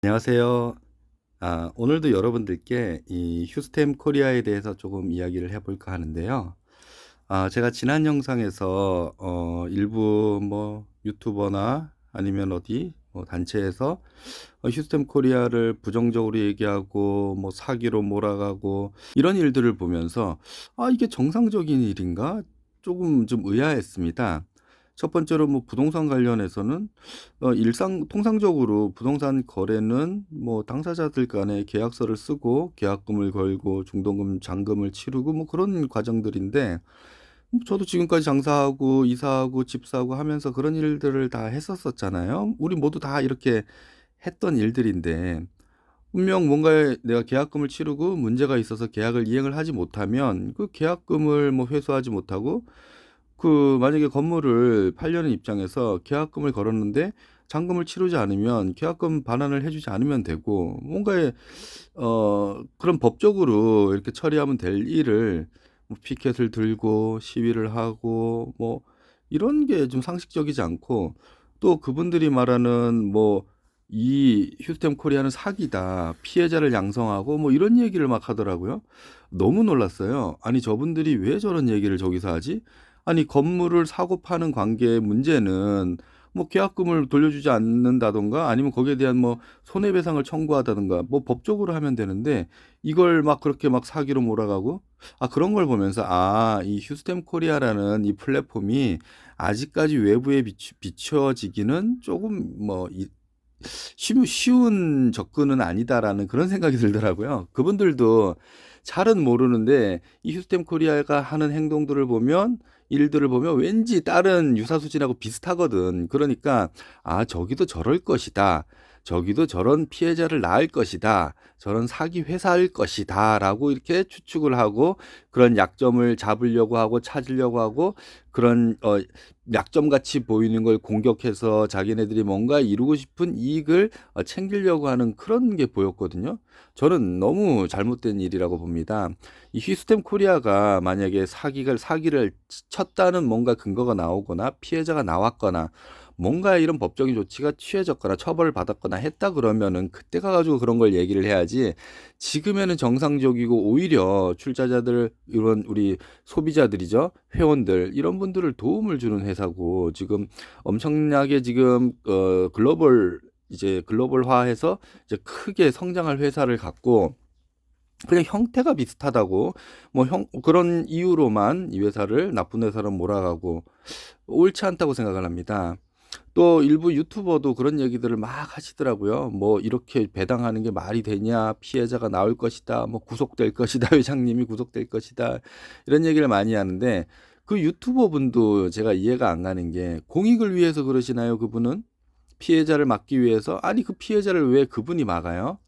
안녕하세요. 오늘도 여러분들께 이 휴스템 코리아에 대해서 조금 이야기를 해 볼까 하는데요. 제가 지난 영상에서 일부 뭐 유튜버나 아니면 어디 뭐 단체에서 휴스템 코리아를 부정적으로 얘기하고 뭐 사기로 몰아가고 이런 일들을 보면서 '아 이게 정상적인 일인가?' 조금 좀 의아했습니다. 첫 번째로 뭐 부동산 관련해서는 일상 통상적으로 부동산 거래는 뭐 당사자들 간에 계약서를 쓰고 계약금을 걸고 중도금, 잔금을 치르고 뭐 그런 과정들인데, 저도 지금까지 장사하고 이사하고 집 사고 하면서 그런 일들을 다 했었었잖아요. 우리 모두 다 이렇게 했던 일들인데, 분명 뭔가에 내가 계약금을 치르고 문제가 있어서 계약을 이행을 하지 못하면 그 계약금을 뭐 회수하지 못하고, 만약에 건물을 팔려는 입장에서 계약금을 걸었는데 잔금을 치르지 않으면 계약금 반환을 해 주지 않으면 되고, 뭔가에 그런 법적으로 이렇게 처리하면 될 일을 뭐 피켓을 들고 시위를 하고 뭐 이런 게 좀 상식적이지 않고, 또 그분들이 말하는 뭐 "이 휴스템 코리아는 사기다. 피해자를 양성하고." 뭐 이런 얘기를 막 하더라고요. 너무 놀랐어요. 아니 저분들이 왜 저런 얘기를 저기서 하지? 아니 건물을 사고 파는 관계의 문제는 뭐 계약금을 돌려주지 않는다든가 아니면 거기에 대한 뭐 손해배상을 청구하다든가 뭐 법적으로 하면 되는데, 이걸 막 그렇게 막 사기로 몰아가고, 그런 걸 보면서 이 휴스템 코리아라는 이 플랫폼이 아직까지 외부에 비춰지기는 조금 뭐 쉬운 접근은 아니다라는 그런 생각이 들더라고요. 그분들도 잘은 모르는데 이 휴스템 코리아가 하는 행동들을 보면, 일들을 보면 왠지 다른 유사수진하고 비슷하거든. 그러니까 저기도 저럴 것이다. 저기도 저런 피해자를 낳을 것이다. 저런 사기 회사일 것이다라고 이렇게 추측을 하고, 그런 약점을 잡으려고 하고 찾으려고 하고, 그런 약점 같이 보이는 걸 공격해서 자기네들이 뭔가 이루고 싶은 이익을 챙기려고 하는 그런 게 보였거든요. 저는 너무 잘못된 일이라고 봅니다. 이 휴스템 코리아가 만약에 사기를 쳤다는 뭔가 근거가 나오거나 피해자가 나왔거나 뭔가 이런 법적인 조치가 취해졌거나 처벌을 받았거나 했다 그러면은 그때 가가지고 그런 걸 얘기를 해야지, 지금에는 정상적이고 오히려 출자자들, 이런 우리 소비자들이죠. 회원들, 이런 분들을 도움을 주는 회사고, 지금 엄청나게 지금 글로벌화해서 이제 크게 성장할 회사를 갖고, 그냥 형태가 비슷하다고 뭐 그런 이유로만 이 회사를 나쁜 회사로 몰아가고, 옳지 않다고 생각을 합니다. 또 일부 유튜버도 그런 얘기들을 막 하시더라고요. 뭐 이렇게 배당하는 게 말이 되냐, 피해자가 나올 것이다, 뭐 구속될 것이다, 회장님이 구속될 것이다, 이런 얘기를 많이 하는데, 그 유튜버 분도 제가 이해가 안 가는 게, 공익을 위해서 그러시나요? 그분은 피해자를 막기 위해서? 아니 그 피해자를 왜 그분이 막아요?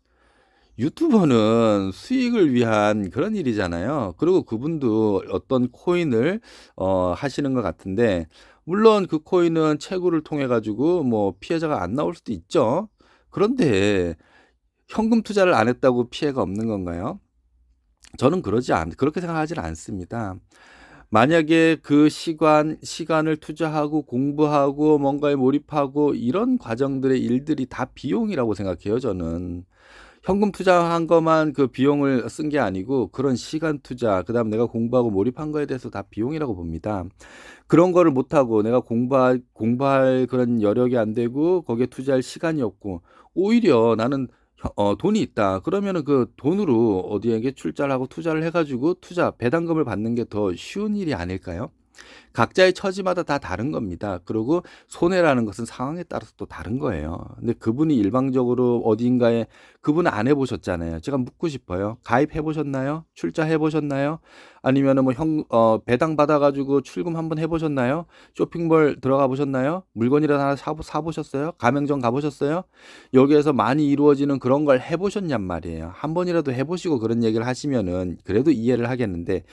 유튜버는 수익을 위한 그런 일이잖아요. 그리고 그분도 어떤 코인을 하시는 것 같은데, 물론 그 코인은 채굴을 통해 가지고 뭐 피해자가 안 나올 수도 있죠. 그런데 현금 투자를 안 했다고 피해가 없는 건가요? 저는 그렇게 생각하지는 않습니다. 만약에 그 시간을 투자하고 공부하고 뭔가에 몰입하고 이런 과정들의 일들이 다 비용이라고 생각해요, 저는. 현금 투자한 것만 그 비용을 쓴 게 아니고, 그런 시간 투자, 그다음 내가 공부하고 몰입한 거에 대해서 다 비용이라고 봅니다. 그런 거를 못 하고 내가 공부할 그런 여력이 안 되고 거기에 투자할 시간이 없고, 오히려 나는 돈이 있다. 그러면은 그 돈으로 어디에게 출자를 하고 투자를 해 가지고 배당금을 받는 게 더 쉬운 일이 아닐까요? 각자의 처지마다 다 다른 겁니다. 그리고 손해라는 것은 상황에 따라서 또 다른 거예요. 근데 그분이 일방적으로 어딘가에, 그분은 안 해보셨잖아요. 제가 묻고 싶어요. 가입해 보셨나요? 출자해 보셨나요? 아니면은 뭐 배당 받아가지고 출금 한번 해보셨나요? 쇼핑몰 들어가 보셨나요? 물건이라도 하나 사보셨어요? 가맹점 가보셨어요? 여기에서 많이 이루어지는 그런 걸 해보셨냔 말이에요. 한 번이라도 해보시고 그런 얘기를 하시면은 그래도 이해를 하겠는데,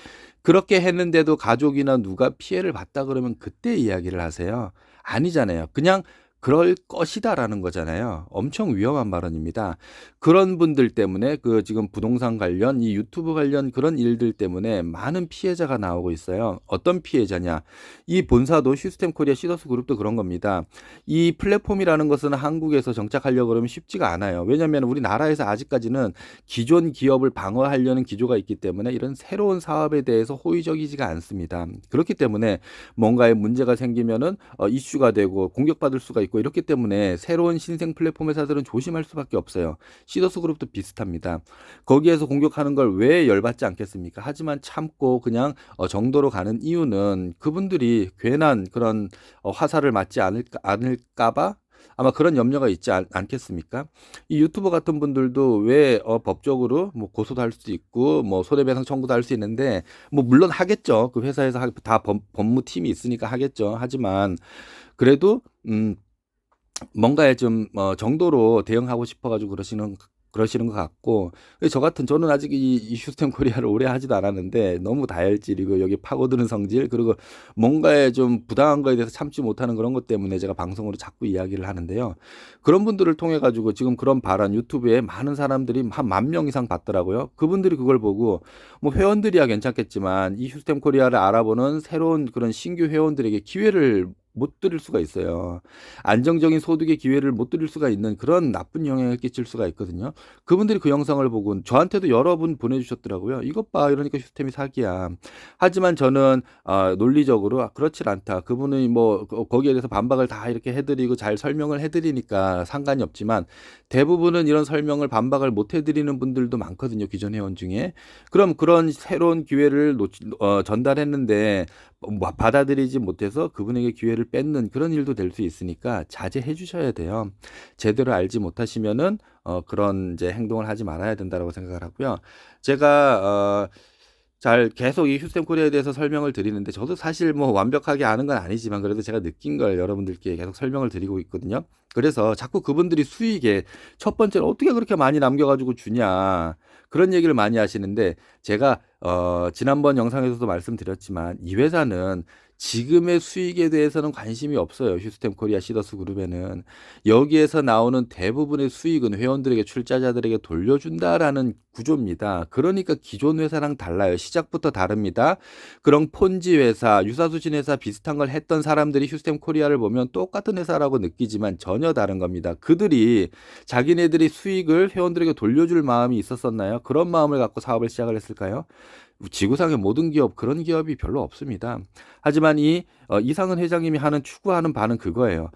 그렇게 했는데도 가족이나 누가 피해를 봤다 그러면 그때 이야기를 하세요. 아니잖아요. 그냥 그럴 것이다라는 거잖아요. 엄청 위험한 발언입니다. 그런 분들 때문에 그 지금 부동산 관련 이 유튜브 관련 그런 일들 때문에 많은 피해자가 나오고 있어요. 어떤 피해자냐? 이 본사도 시스템 코리아 시더스 그룹도 그런 겁니다. 이 플랫폼이라는 것은 한국에서 정착하려고 그러면 쉽지가 않아요. 왜냐하면 우리나라에서 아직까지는 기존 기업을 방어하려는 기조가 있기 때문에 이런 새로운 사업에 대해서 호의적이지가 않습니다. 그렇기 때문에 뭔가에 문제가 생기면은 이슈가 되고 공격받을 수가 있고 이렇기 때문에 새로운 신생 플랫폼 회사들은 조심할 수밖에 없어요. 시더스 그룹도 비슷합니다. 거기에서 공격하는 걸 왜 열받지 않겠습니까? 하지만 참고 그냥 정도로 가는 이유는 그분들이 괜한 그런 화살을 맞지 않을까 봐 아마 그런 염려가 있지 않겠습니까? 이 유튜버 같은 분들도 왜 법적으로 뭐 고소도 할 수 있고 뭐 손해배상 청구도 할 수 있는데 뭐 물론 하겠죠. 그 회사에서 다 법무팀이 있으니까 하겠죠. 하지만 그래도 뭔가에 좀 정도로 대응하고 싶어가지고 그러시는 것 같고 저는 아직 이 시스템 코리아를 오래 하지도 않았는데 너무 다혈질이고 여기 파고드는 성질 그리고 뭔가에 좀 부당한 거에 대해서 참지 못하는 그런 것 때문에 제가 방송으로 자꾸 이야기를 하는데요. 그런 분들을 통해 가지고 지금 그런 발언 유튜브에 많은 사람들이 한 10,000명 이상 봤더라고요. 그분들이 그걸 보고 뭐 회원들이야 괜찮겠지만 이 시스템 코리아를 알아보는 새로운 그런 신규 회원들에게 기회를 못 드릴 수가 있어요. 안정적인 소득의 기회를 못 드릴 수가 있는 그런 나쁜 영향을 끼칠 수가 있거든요. 그분들이 그 영상을 보고 저한테도 여러 분 보내주셨더라고요. 이것 봐, 이러니까 시스템이 사기야. 하지만 저는 논리적으로 그렇지 않다. 그분이 뭐 거기에 대해서 반박을 다 이렇게 해드리고 잘 설명을 해드리니까 상관이 없지만 대부분은 이런 설명을 반박을 못 해드리는 분들도 많거든요. 기존 회원 중에. 그럼 그런 새로운 기회를 전달했는데 받아들이지 못해서 그분에게 기회를 뺏는 그런 일도 될 수 있으니까 자제해 주셔야 돼요. 제대로 알지 못하시면은 그런 이제 행동을 하지 말아야 된다라고 생각을 하고요. 제가 잘 계속 이 휴스템 코리아에 대해서 설명을 드리는데 저도 사실 뭐 완벽하게 아는 건 아니지만 그래도 제가 느낀 걸 여러분들께 계속 설명을 드리고 있거든요. 그래서 자꾸 그분들이 수익에 첫 번째로 어떻게 그렇게 많이 남겨가지고 주냐 그런 얘기를 많이 하시는데 제가 지난번 영상에서도 말씀드렸지만 이 회사는 지금의 수익에 대해서는 관심이 없어요. 휴스템 코리아 시더스 그룹에는 여기에서 나오는 대부분의 수익은 회원들에게 출자자들에게 돌려준다라는 구조입니다. 그러니까 기존 회사랑 달라요. 시작부터 다릅니다. 그런 폰지 회사, 유사수신 회사 비슷한 걸 했던 사람들이 휴스템 코리아를 보면 똑같은 회사라고 느끼지만 전혀 다른 겁니다. 그들이 자기네들이 수익을 회원들에게 돌려줄 마음이 있었었나요? 그런 마음을 갖고 사업을 시작을 했을까요? 지구상의 모든 기업 그런 기업이 별로 없습니다. 하지만 이 이상은 회장님이 추구하는 바는 그거예요.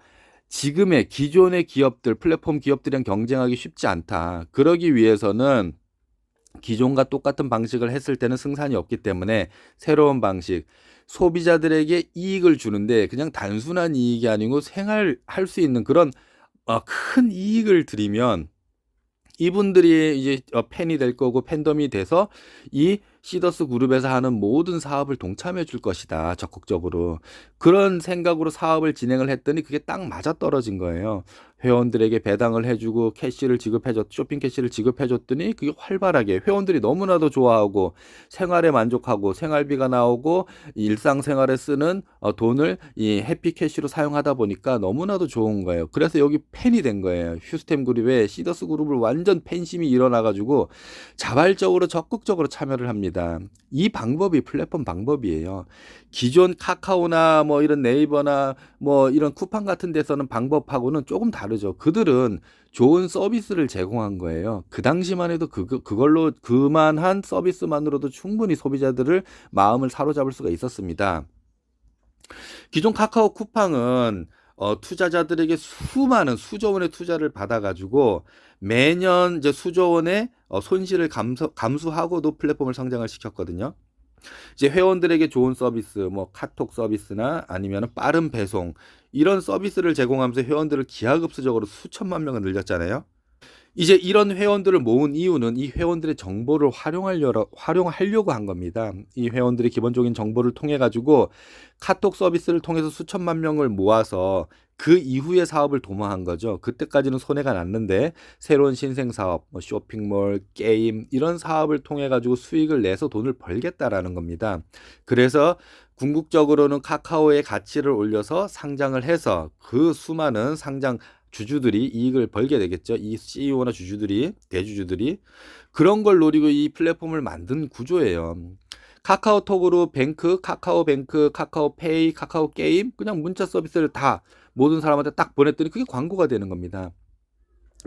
지금의 기존의 기업들, 플랫폼 기업들이랑 경쟁하기 쉽지 않다. 그러기 위해서는 기존과 똑같은 방식을 했을 때는 승산이 없기 때문에 새로운 방식, 소비자들에게 이익을 주는데 그냥 단순한 이익이 아니고 생활할 수 있는 그런 큰 이익을 드리면 이분들이 이제 팬이 될 거고 팬덤이 돼서 이 시더스 그룹에서 하는 모든 사업을 동참해 줄 것이다. 적극적으로. 그런 생각으로 사업을 진행을 했더니 그게 딱 맞아떨어진 거예요. 회원들에게 배당을 해주고 쇼핑 캐시를 지급해줬더니 그게 활발하게 회원들이 너무나도 좋아하고 생활에 만족하고 생활비가 나오고 일상생활에 쓰는 돈을 이 해피캐시로 사용하다 보니까 너무나도 좋은 거예요. 그래서 여기 팬이 된 거예요. 휴스템 그룹에 시더스 그룹을 완전 팬심이 일어나가지고 자발적으로 적극적으로 참여를 합니다. 이 방법이 플랫폼 방법이에요. 기존 카카오나 뭐 이런 네이버나 뭐 이런 쿠팡 같은 데서는 방법하고는 조금 다르죠. 그들은 좋은 서비스를 제공한 거예요. 그 당시만 해도 그걸로 그만한 서비스만으로도 충분히 소비자들을 마음을 사로잡을 수가 있었습니다. 기존 카카오 쿠팡은 투자자들에게 수많은 수조 원의 투자를 받아가지고 매년 이제 수조 원의 손실을 감수하고도 플랫폼을 성장을 시켰거든요. 이제 회원들에게 좋은 서비스, 뭐 카톡 서비스나 아니면 빠른 배송 이런 서비스를 제공하면서 회원들을 기하급수적으로 수천만 명을 늘렸잖아요. 이제 이런 회원들을 모은 이유는 이 회원들의 정보를 활용하려고 한 겁니다. 이 회원들의 기본적인 정보를 통해 가지고 카톡 서비스를 통해서 수천만 명을 모아서 그 이후에 사업을 도모한 거죠. 그때까지는 손해가 났는데 새로운 신생 사업, 뭐 쇼핑몰, 게임 이런 사업을 통해 가지고 수익을 내서 돈을 벌겠다라는 겁니다. 그래서 궁극적으로는 카카오의 가치를 올려서 상장을 해서 그 수많은 상장 주주들이 이익을 벌게 되겠죠. 이 CEO나 주주들이, 대주주들이 그런 걸 노리고 이 플랫폼을 만든 구조예요. 카카오톡으로 뱅크, 카카오뱅크, 카카오페이, 카카오게임 그냥 문자 서비스를 다 모든 사람한테 딱 보냈더니 그게 광고가 되는 겁니다.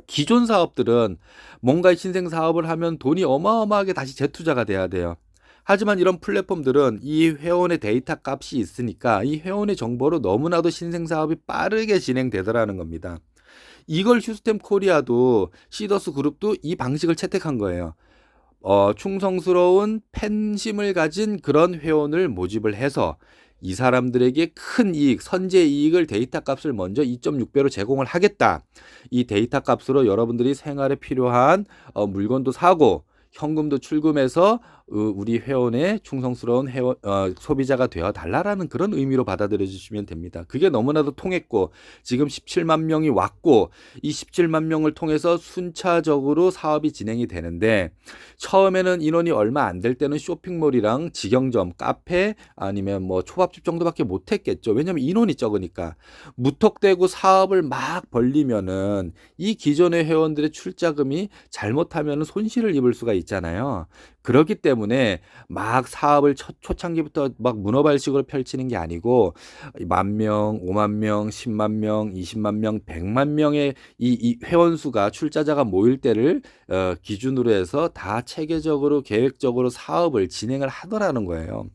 기존 사업들은 뭔가 신생 사업을 하면 돈이 어마어마하게 다시 재투자가 돼야 돼요. 하지만 이런 플랫폼들은 이 회원의 데이터 값이 있으니까 이 회원의 정보로 너무나도 신생 사업이 빠르게 진행되더라는 겁니다. 이걸 휴스템 코리아도 시더스 그룹도 이 방식을 채택한 거예요. 충성스러운 팬심을 가진 그런 회원을 모집을 해서 이 사람들에게 큰 이익, 선제 이익을 데이터 값을 먼저 2.6배로 제공을 하겠다. 이 데이터 값으로 여러분들이 생활에 필요한 물건도 사고 현금도 출금해서 우리 회원의 충성스러운 소비자가 되어 달라라는 그런 의미로 받아들여 주시면 됩니다. 그게 너무나도 통했고 지금 17만 명이 왔고 이 17만 명을 통해서 순차적으로 사업이 진행이 되는데 처음에는 인원이 얼마 안 될 때는 쇼핑몰이랑 직영점, 카페 아니면 뭐 초밥집 정도밖에 못 했겠죠. 왜냐면 인원이 적으니까. 무턱대고 사업을 막 벌리면은 이 기존의 회원들의 출자금이 잘못하면 손실을 입을 수가 있잖아요. 그렇기 때문에 막 사업을 초창기부터 막 문어발식으로 펼치는 게 아니고 10,000명, 50,000명, 10만 명, 20만 명, 100만 명의 이 회원 수가 출자자가 모일 때를 기준으로 해서 다 체계적으로 계획적으로 사업을 진행을 하더라는 거예요.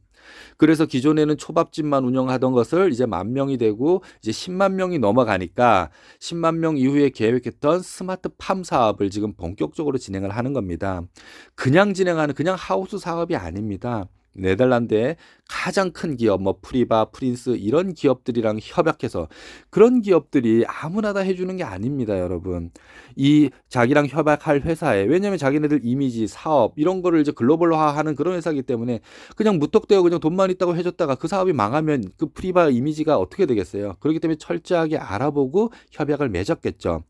그래서 기존에는 초밥집만 운영하던 것을 이제 10,000명이 되고 이제 10만 명이 넘어가니까 10만 명 이후에 계획했던 스마트팜 사업을 지금 본격적으로 진행을 하는 겁니다. 그냥 진행하는 그냥 하우스 사업이 아닙니다. 네덜란드의 가장 큰 기업, 뭐 프리바, 프린스 이런 기업들이랑 협약해서 그런 기업들이 아무나 다 해주는 게 아닙니다, 여러분. 이 자기랑 협약할 회사에 왜냐면 자기네들 이미지, 사업 이런 거를 이제 글로벌화하는 그런 회사이기 때문에 그냥 무턱대고 그냥 돈만 있다고 해줬다가 그 사업이 망하면 그 프리바 이미지가 어떻게 되겠어요? 그렇기 때문에 철저하게 알아보고 협약을 맺었겠죠.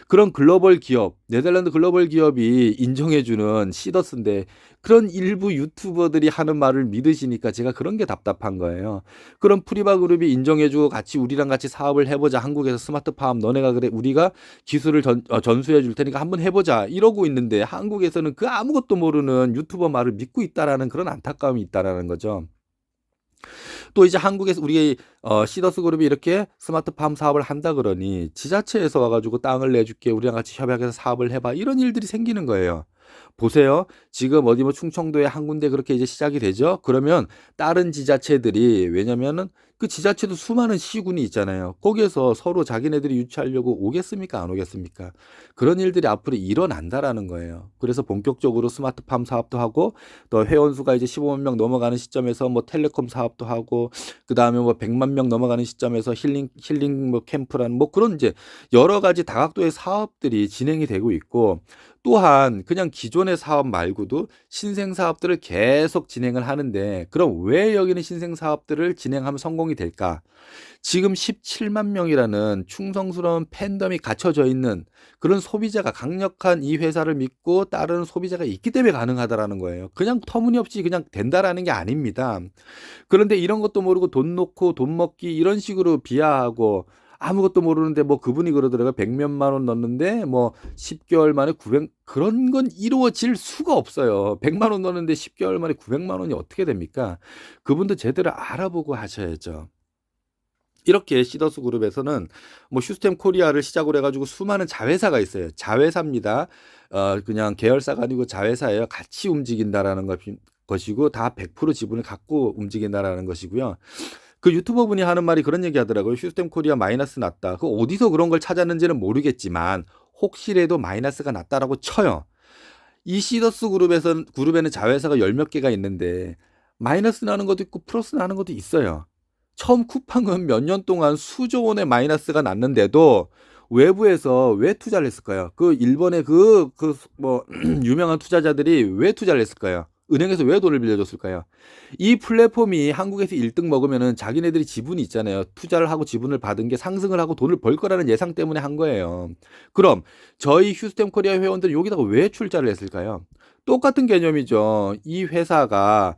그런 글로벌 기업, 네덜란드 글로벌 기업이 인정해주는 시더스인데 그런 일부 유튜버들이 하는 말을 믿으시니까 제가 그런 게 답답한 거예요. 그럼 프리바 그룹이 인정해주고 같이 우리랑 같이 사업을 해보자. 한국에서 스마트팜 너네가 그래 우리가 기술을 전수해 줄 테니까 한번 해보자. 이러고 있는데 한국에서는 그 아무것도 모르는 유튜버 말을 믿고 있다라는 그런 안타까움이 있다라는 거죠. 또 이제 한국에서 우리 시더스 그룹이 이렇게 스마트팜 사업을 한다 그러니 지자체에서 와가지고 땅을 내줄게 우리랑 같이 협약해서 사업을 해봐 이런 일들이 생기는 거예요. 보세요. 지금 어디 뭐 충청도에 한 군데 그렇게 이제 시작이 되죠. 그러면 다른 지자체들이 왜냐면은 그 지자체도 수많은 시군이 있잖아요. 거기에서 서로 자기네들이 유치하려고 오겠습니까? 안 오겠습니까? 그런 일들이 앞으로 일어난다라는 거예요. 그래서 본격적으로 스마트팜 사업도 하고 또 회원 수가 이제 15만 명 넘어가는 시점에서 뭐 텔레콤 사업도 하고 그다음에 뭐 100만 명 넘어가는 시점에서 힐링 뭐 캠프라는 뭐 그런 이제 여러 가지 다각도의 사업들이 진행이 되고 있고 또한 그냥 기존의 사업 말고도 신생 사업들을 계속 진행을 하는데 그럼 왜 여기는 신생 사업들을 진행하면 성공이 될까? 지금 17만 명이라는 충성스러운 팬덤이 갖춰져 있는 그런 소비자가 강력한 이 회사를 믿고 따르는 소비자가 있기 때문에 가능하다라는 거예요. 그냥 터무니없이 그냥 된다라는 게 아닙니다. 그런데 이런 것도 모르고 돈 놓고 돈 먹기 이런 식으로 비하하고 아무것도 모르는데 뭐 그분이 그러더라고요. 100몇만 원 넣었는데 뭐 10개월 만에 900 그런 건 이루어질 수가 없어요. 100만 원 넣었는데 10개월 만에 900만 원이 어떻게 됩니까? 그분도 제대로 알아보고 하셔야죠. 이렇게 시더스 그룹에서는 뭐 휴스템 코리아를 시작으로 해가지고 수많은 자회사가 있어요. 자회사입니다. 그냥 계열사가 아니고 자회사예요. 같이 움직인다라는 것이고 다 100% 지분을 갖고 움직인다라는 것이고요. 그 유튜버 분이 하는 말이 그런 얘기 하더라고요. 휴스템 코리아 마이너스 났다. 그 어디서 그런 걸 찾았는지는 모르겠지만 혹시라도 마이너스가 났다라고 쳐요. 이 시더스 그룹에는 자회사가 열 몇 개가 있는데 마이너스 나는 것도 있고 플러스 나는 것도 있어요. 처음 쿠팡은 몇 년 동안 수조 원의 마이너스가 났는데도 외부에서 왜 투자를 했을까요? 그 일본의 뭐 유명한 투자자들이 왜 투자를 했을까요? 은행에서 왜 돈을 빌려줬을까요? 이 플랫폼이 한국에서 1등 먹으면은 자기네들이 지분이 있잖아요. 투자를 하고 지분을 받은 게 상승을 하고 돈을 벌 거라는 예상 때문에 한 거예요. 그럼 저희 휴스템 코리아 회원들은 여기다가 왜 출자를 했을까요? 똑같은 개념이죠. 이 회사가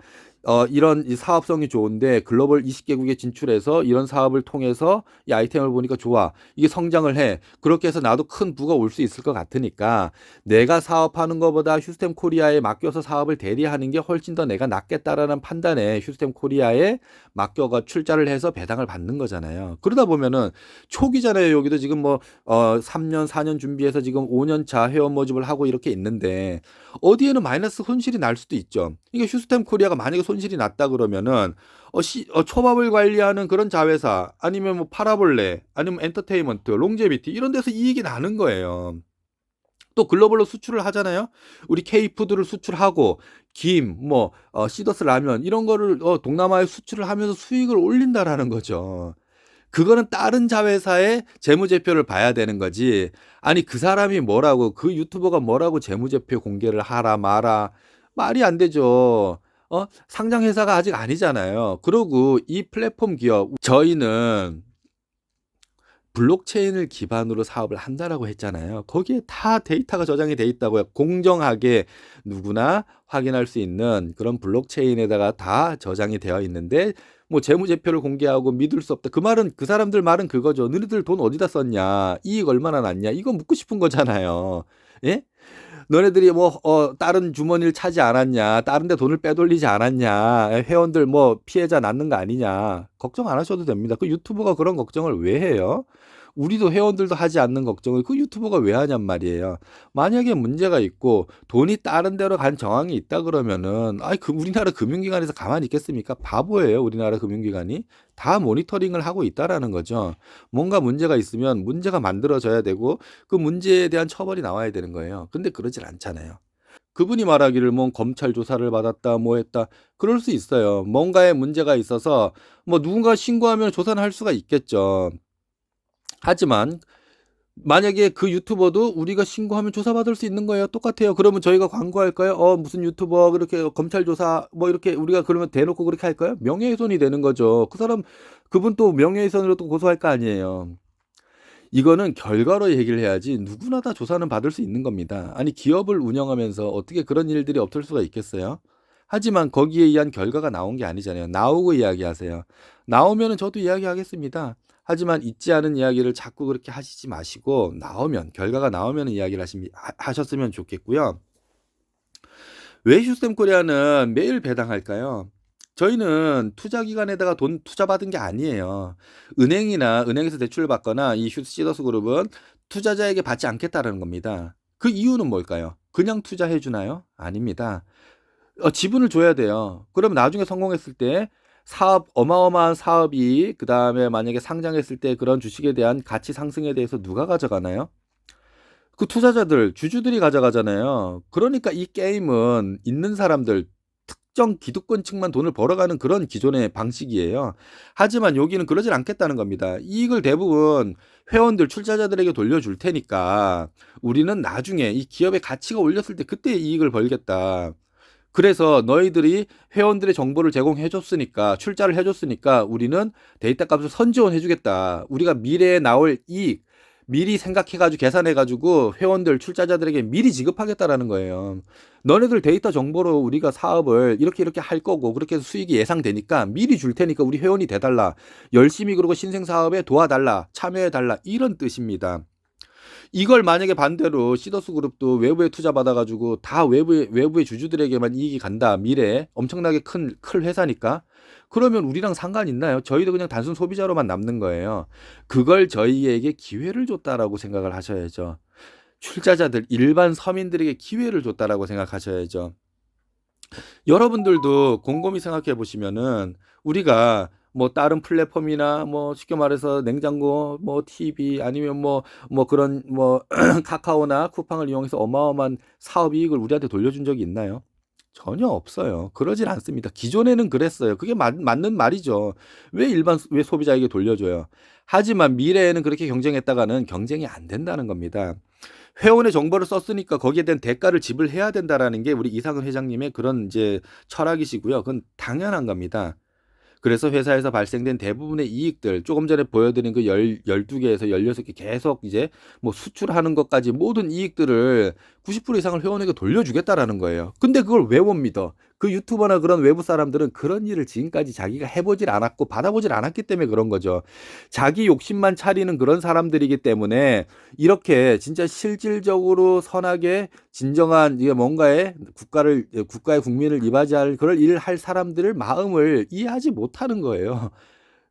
이런 이 사업성이 좋은데 글로벌 20개국에 진출해서 이런 사업을 통해서 이 아이템을 보니까 좋아. 이게 성장을 해. 그렇게 해서 나도 큰 부가 올 수 있을 것 같으니까 내가 사업하는 것보다 휴스템 코리아에 맡겨서 사업을 대리하는 게 훨씬 더 내가 낫겠다라는 판단에 휴스템 코리아에 맡겨가 출자를 해서 배당을 받는 거잖아요. 그러다 보면은 초기잖아요. 여기도 지금 뭐 3년, 4년 준비해서 지금 5년 차 회원 모집을 하고 이렇게 있는데 어디에는 마이너스 손실이 날 수도 있죠. 이게 휴스템 코리아가 만약에 손실이 났다 그러면은 초밥을 관리하는 그런 자회사 아니면 뭐 파라볼레 아니면 엔터테인먼트, 롱제비티 이런 데서 이익이 나는 거예요. 또 글로벌로 수출을 하잖아요. 우리 K푸드를 수출하고 김, 시더스 라면 이런 거를 동남아에 수출을 하면서 수익을 올린다라는 거죠. 그거는 다른 자회사의 재무제표를 봐야 되는 거지. 아니, 그 사람이 뭐라고, 그 유튜버가 뭐라고 재무제표 공개를 하라, 마라. 말이 안 되죠. 상장회사가 아직 아니잖아요. 그리고 이 플랫폼 기업, 저희는 블록체인을 기반으로 사업을 한다라고 했잖아요. 거기에 다 데이터가 저장이 돼 있다고요. 공정하게 누구나 확인할 수 있는 그런 블록체인에다가 다 저장이 되어 있는데 뭐 재무제표를 공개하고 믿을 수 없다. 그 말은 그 사람들 말은 그거죠. 너희들 돈 어디다 썼냐? 이익 얼마나 났냐? 이거 묻고 싶은 거잖아요. 예? 너네들이 다른 주머니를 차지 않았냐? 다른 데 돈을 빼돌리지 않았냐? 회원들 뭐 피해자 낳는 거 아니냐? 걱정 안 하셔도 됩니다. 그 유튜버가 그런 걱정을 왜 해요? 우리도 회원들도 하지 않는 걱정을 그 유튜버가 왜 하냔 말이에요. 만약에 문제가 있고 돈이 다른 데로 간 정황이 있다 그러면은 그 우리나라 금융기관에서 가만히 있겠습니까? 바보예요, 우리나라 금융기관이. 다 모니터링을 하고 있다라는 거죠. 뭔가 문제가 있으면 문제가 만들어져야 되고 그 문제에 대한 처벌이 나와야 되는 거예요. 근데 그러질 않잖아요. 그분이 말하기를 뭐 검찰 조사를 받았다 뭐 했다 그럴 수 있어요. 뭔가에 문제가 있어서 뭐 누군가 신고하면 조사는 할 수가 있겠죠. 하지만 만약에 그 유튜버도 우리가 신고하면 조사받을 수 있는 거예요. 똑같아요. 그러면 저희가 광고할까요? 무슨 유튜버 그렇게 검찰 조사 뭐 이렇게 우리가 그러면 대놓고 그렇게 할까요? 명예훼손이 되는 거죠. 그 사람 그분 또 명예훼손으로 또 고소할 거 아니에요. 이거는 결과로 얘기를 해야지 누구나 다 조사는 받을 수 있는 겁니다. 아니 기업을 운영하면서 어떻게 그런 일들이 없을 수가 있겠어요? 하지만 거기에 의한 결과가 나온 게 아니잖아요. 나오고 이야기하세요. 나오면은 저도 이야기하겠습니다. 하지만 있지 않은 이야기를 자꾸 그렇게 하시지 마시고 나오면 결과가 나오면 이야기를 하셨으면 좋겠고요. 왜 휴스템 코리아는 매일 배당할까요? 저희는 투자기관에다가 돈 투자받은 게 아니에요. 은행에서 대출을 받거나 이 시더스 그룹은 투자자에게 받지 않겠다라는 겁니다. 그 이유는 뭘까요? 그냥 투자해 주나요? 아닙니다. 지분을 줘야 돼요. 그럼 나중에 성공했을 때 어마어마한 사업이 그 다음에 만약에 상장했을 때 그런 주식에 대한 가치 상승에 대해서 누가 가져가나요? 그 투자자들, 주주들이 가져가잖아요. 그러니까 이 게임은 있는 사람들, 특정 기득권층만 돈을 벌어가는 그런 기존의 방식이에요. 하지만 여기는 그러질 않겠다는 겁니다. 이익을 대부분 회원들, 출자자들에게 돌려줄 테니까 우리는 나중에 이 기업의 가치가 올렸을 때 그때 이익을 벌겠다. 그래서 너희들이 회원들의 정보를 제공해 줬으니까 출자를 해 줬으니까 우리는 데이터 값을 선지원해 주겠다. 우리가 미래에 나올 이익 미리 생각해 가지고 계산해 가지고 회원들 출자자들에게 미리 지급하겠다라는 거예요. 너네들 데이터 정보로 우리가 사업을 이렇게 할 거고 그렇게 해서 수익이 예상되니까 미리 줄 테니까 우리 회원이 돼 달라. 열심히 그러고 신생 사업에 도와달라. 참여해 달라. 이런 뜻입니다. 이걸 만약에 반대로 시더스 그룹도 외부에 투자 받아가지고 다 외부의 주주들에게만 이익이 간다. 미래에 엄청나게 클 회사니까. 그러면 우리랑 상관 있나요? 저희도 그냥 단순 소비자로만 남는 거예요. 그걸 저희에게 기회를 줬다라고 생각을 하셔야죠. 출자자들, 일반 서민들에게 기회를 줬다라고 생각하셔야죠. 여러분들도 곰곰이 생각해 보시면은 우리가 뭐 다른 플랫폼이나 뭐 쉽게 말해서 냉장고 뭐 TV 아니면 뭐 그런 뭐 카카오나 쿠팡을 이용해서 어마어마한 사업 이익을 우리한테 돌려준 적이 있나요? 전혀 없어요. 그러질 않습니다. 기존에는 그랬어요. 그게 맞는 말이죠. 왜 소비자에게 돌려줘요? 하지만 미래에는 그렇게 경쟁했다가는 경쟁이 안 된다는 겁니다. 회원의 정보를 썼으니까 거기에 대한 대가를 지불해야 된다라는 게 우리 이상은 회장님의 그런 이제 철학이시고요. 그건 당연한 겁니다. 그래서 회사에서 발생된 대부분의 이익들, 조금 전에 보여드린 그 12개에서 16개 계속 이제 뭐 수출하는 것까지 모든 이익들을 90% 이상을 회원에게 돌려주겠다라는 거예요. 근데 그걸 왜 못 믿어? 그 유튜버나 그런 외부 사람들은 그런 일을 지금까지 자기가 해보질 않았고 받아보질 않았기 때문에 그런 거죠. 자기 욕심만 차리는 그런 사람들이기 때문에 이렇게 진짜 실질적으로 선하게 진정한 이게 뭔가에 국가의 국민을 이바지할 그럴 일을 할 사람들을 마음을 이해하지 못하는 거예요.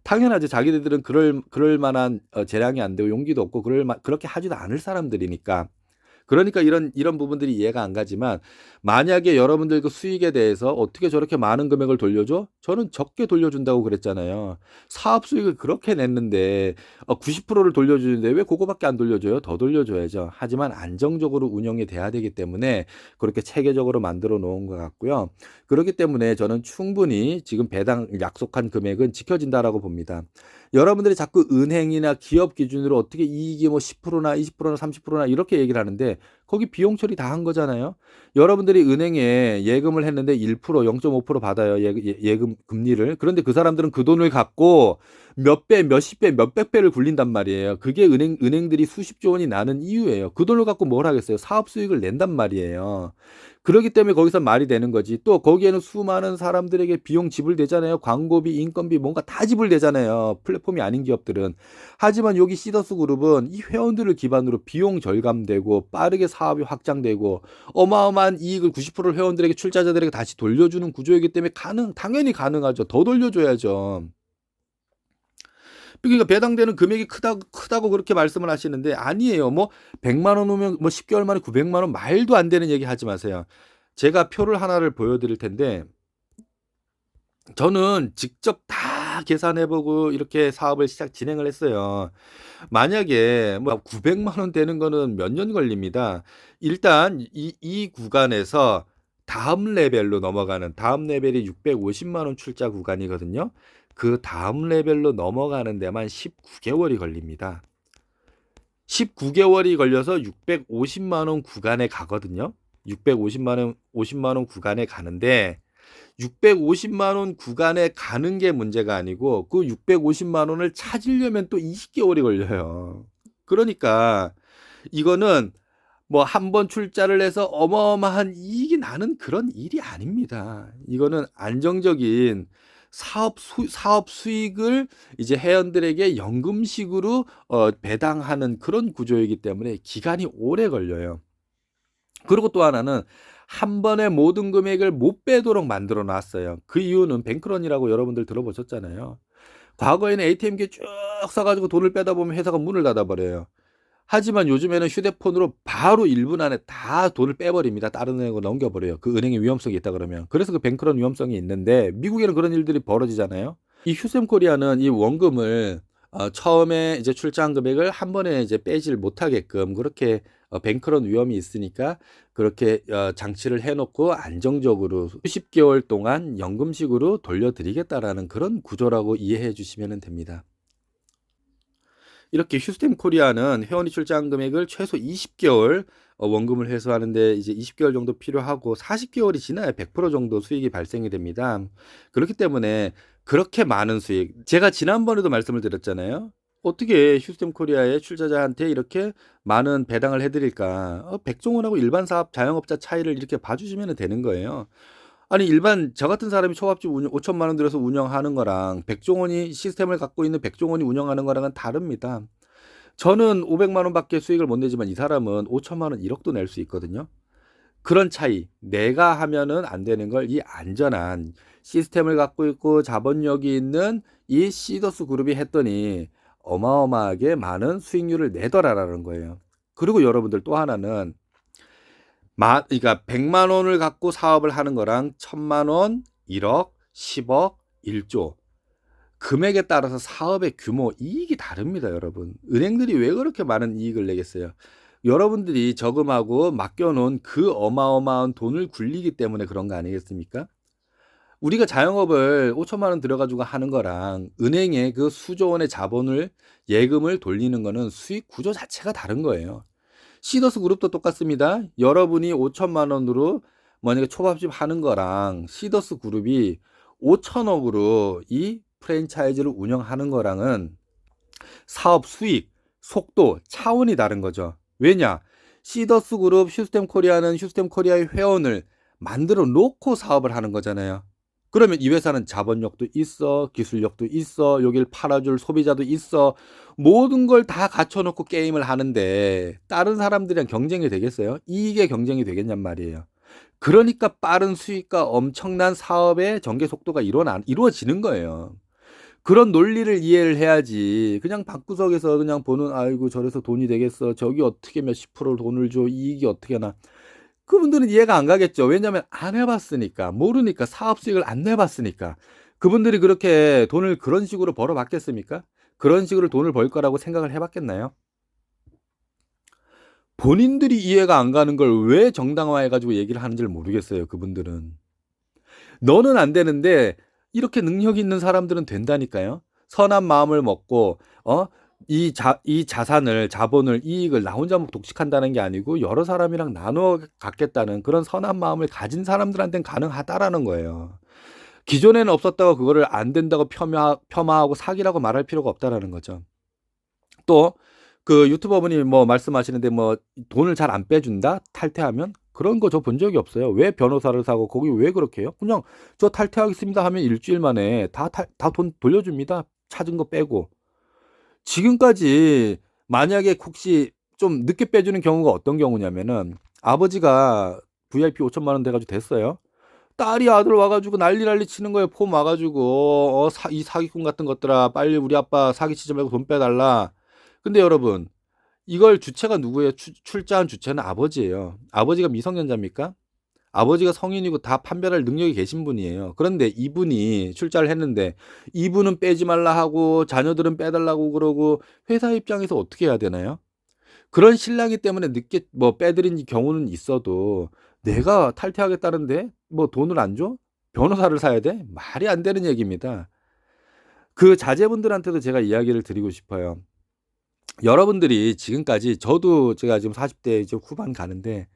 당연하죠. 자기들은 그럴 만한 재량이 안 되고 용기도 없고 그렇게 하지도 않을 사람들이니까. 그러니까 이런 부분들이 이해가 안 가지만 만약에 여러분들 그 수익에 대해서 어떻게 저렇게 많은 금액을 돌려줘? 저는 적게 돌려준다고 그랬잖아요. 사업 수익을 그렇게 냈는데 90%를 돌려주는데 왜 그거밖에 안 돌려줘요? 더 돌려줘야죠. 하지만 안정적으로 운영이 돼야 되기 때문에 그렇게 체계적으로 만들어 놓은 것 같고요. 그렇기 때문에 저는 충분히 지금 배당 약속한 금액은 지켜진다라고 봅니다. 여러분들이 자꾸 은행이나 기업 기준으로 어떻게 이익이 뭐 10%나 20%나 30%나 이렇게 얘기를 하는데 거기 비용 처리 다 한 거잖아요. 여러분들이 은행에 예금을 했는데 1%, 0.5% 받아요. 예금 금리를. 그런데 그 사람들은 그 돈을 갖고 몇 배, 몇십 배, 몇백 배를 굴린단 말이에요. 그게 은행들이 수십조 원이 나는 이유예요. 그 돈을 갖고 뭘 하겠어요? 사업 수익을 낸단 말이에요. 그렇기 때문에 거기서 말이 되는 거지. 또 거기에는 수많은 사람들에게 비용 지불되잖아요. 광고비, 인건비 뭔가 다 지불되잖아요. 플랫폼이 아닌 기업들은. 하지만 여기 시더스 그룹은 이 회원들을 기반으로 비용 절감되고 빠르게 사업이 확장되고 어마어마한 이익을 90%를 회원들에게 출자자들에게 다시 돌려주는 구조이기 때문에 당연히 가능하죠. 더 돌려줘야죠. 그러니까 배당되는 금액이 크다고 그렇게 말씀을 하시는데 아니에요. 뭐 100만 원 오면 뭐 10개월 만에 900만 원 말도 안 되는 얘기 하지 마세요. 제가 표를 하나를 보여드릴 텐데 저는 직접 다 계산해보고 이렇게 사업을 진행을 했어요. 만약에 뭐 900만 원 되는 거는 몇 년 걸립니다. 일단 이 구간에서 다음 레벨로 넘어가는 다음 레벨이 650만 원 출자 구간이거든요. 그 다음 레벨로 넘어가는 데만 19개월이 걸립니다. 19개월이 걸려서 650만 원 구간에 가거든요. 50만 원 구간에 가는데 650만 원 구간에 가는 게 문제가 아니고 그 650만 원을 찾으려면 또 20개월이 걸려요. 그러니까 이거는 뭐 한 번 출자를 해서 어마어마한 이익이 나는 그런 일이 아닙니다. 이거는 안정적인 사업 수익을 이제 회원들에게 연금식으로 배당하는 그런 구조이기 때문에 기간이 오래 걸려요. 그리고 또 하나는 한 번에 모든 금액을 못 빼도록 만들어 놨어요. 그 이유는 뱅크런이라고 여러분들 들어보셨잖아요. 과거에는 ATM기 쭉 사가지고 돈을 빼다 보면 회사가 문을 닫아버려요. 하지만 요즘에는 휴대폰으로 바로 1분 안에 다 돈을 빼버립니다. 다른 은행으로 넘겨버려요. 그 은행의 위험성이 있다 그러면. 그래서 그 뱅크런 위험성이 있는데 미국에는 그런 일들이 벌어지잖아요. 이 휴샘코리아는 이 원금을 처음에 이제 출자한 금액을 한 번에 이제 빼질 못하게끔 그렇게 뱅크런 위험이 있으니까 그렇게 장치를 해놓고 안정적으로 수십 개월 동안 연금식으로 돌려드리겠다라는 그런 구조라고 이해해 주시면 됩니다. 이렇게 휴스템 코리아는 회원이 출자한 금액을 최소 20개월 원금을 회수하는데 이제 20개월 정도 필요하고 40개월이 지나야 100% 정도 수익이 발생이 됩니다. 그렇기 때문에 그렇게 많은 수익, 제가 지난번에도 말씀을 드렸잖아요. 어떻게 휴스템 코리아의 출자자한테 이렇게 많은 배당을 해드릴까? 백종원하고 일반 사업 자영업자 차이를 이렇게 봐주시면 되는 거예요. 아니 일반 저 같은 사람이 초밥집 5천만 원 들여서 운영하는 거랑 백종원이 시스템을 갖고 있는 백종원이 운영하는 거랑은 다릅니다. 저는 500만 원밖에 수익을 못 내지만 이 사람은 5천만 원 1억도 낼 수 있거든요. 그런 차이. 내가 하면은 안 되는 걸 이 안전한 시스템을 갖고 있고 자본력이 있는 이 시더스 그룹이 했더니 어마어마하게 많은 수익률을 내더라라는 거예요. 그리고 여러분들 또 하나는 그러니까 100만 원을 갖고 사업을 하는 거랑 1000만 원, 1억, 10억, 1조. 금액에 따라서 사업의 규모, 이익이 다릅니다, 여러분. 은행들이 왜 그렇게 많은 이익을 내겠어요? 여러분들이 저금하고 맡겨놓은 그 어마어마한 돈을 굴리기 때문에 그런 거 아니겠습니까? 우리가 자영업을 5천만 원 들여가지고 하는 거랑 은행에 그 수조 원의 자본을 예금을 돌리는 거는 수익 구조 자체가 다른 거예요. 시더스 그룹도 똑같습니다. 여러분이 5천만 원으로 만약에 초밥집 하는 거랑 시더스 그룹이 5천억으로 이 프랜차이즈를 운영하는 거랑은 사업 수익, 속도, 차원이 다른 거죠. 왜냐? 시더스 그룹, 휴스템 코리아는 휴스템 코리아의 회원을 만들어 놓고 사업을 하는 거잖아요. 그러면 이 회사는 자본력도 있어, 기술력도 있어, 여길 팔아줄 소비자도 있어, 모든 걸 다 갖춰놓고 게임을 하는데 다른 사람들이랑 경쟁이 되겠어요? 이게 경쟁이 되겠냔 말이에요. 그러니까 빠른 수익과 엄청난 사업의 전개 속도가 이루어지는 거예요. 그런 논리를 이해를 해야지. 그냥 방구석에서 그냥 보는, 아이고 저래서 돈이 되겠어, 저기 어떻게 몇십 프로 돈을 줘, 이익이 어떻게 나, 그분들은 이해가 안 가겠죠. 왜냐하면 안 해봤으니까, 모르니까, 사업 수익을 안 내봤으니까. 그분들이 그렇게 돈을 그런 식으로 벌어봤겠습니까? 그런 식으로 돈을 벌 거라고 생각을 해봤겠나요? 본인들이 이해가 안 가는 걸 왜 정당화해가지고 얘기를 하는지를 모르겠어요. 그분들은. 너는 안 되는데 이렇게 능력 있는 사람들은 된다니까요. 선한 마음을 먹고, 이 자산을, 자본을, 이익을 나 혼자 독식한다는 게 아니고 여러 사람이랑 나누어 갖겠다는 그런 선한 마음을 가진 사람들한테는 가능하다라는 거예요. 기존에는 없었다고 그거를 안 된다고 폄하하고 사기라고 말할 필요가 없다라는 거죠. 또 그 유튜버분이 뭐 말씀하시는데 뭐 돈을 잘 안 빼준다? 탈퇴하면? 그런 거 저 본 적이 없어요. 왜 변호사를 사고 거기 왜 그렇게 해요? 그냥 저 탈퇴하겠습니다 하면 일주일 만에 다 돈 돌려줍니다. 찾은 거 빼고. 지금까지 만약에 혹시 좀 늦게 빼주는 경우가 어떤 경우냐면은 아버지가 VIP 5천만 원 돼가지고 됐어요. 딸이 아들 와가지고 난리 치는 거예요. 폼 와가지고 이 사기꾼 같은 것들아, 빨리 우리 아빠 사기치지 말고 돈 빼달라. 근데 여러분, 이걸 주체가 누구예요? 출자한 주체는 아버지예요. 아버지가 미성년자입니까? 아버지가 성인이고 다 판별할 능력이 계신 분이에요. 그런데 이분이 출자를 했는데 이분은 빼지 말라 하고 자녀들은 빼달라고 그러고, 회사 입장에서 어떻게 해야 되나요? 그런 신랑이 때문에 늦게 뭐 빼드린 경우는 있어도 내가 탈퇴하겠다는데 뭐 돈을 안 줘? 변호사를 사야 돼? 말이 안 되는 얘기입니다. 그 자제분들한테도 제가 이야기를 드리고 싶어요. 여러분들이 지금까지, 저도 제가 지금 40대 이제 후반 가는데,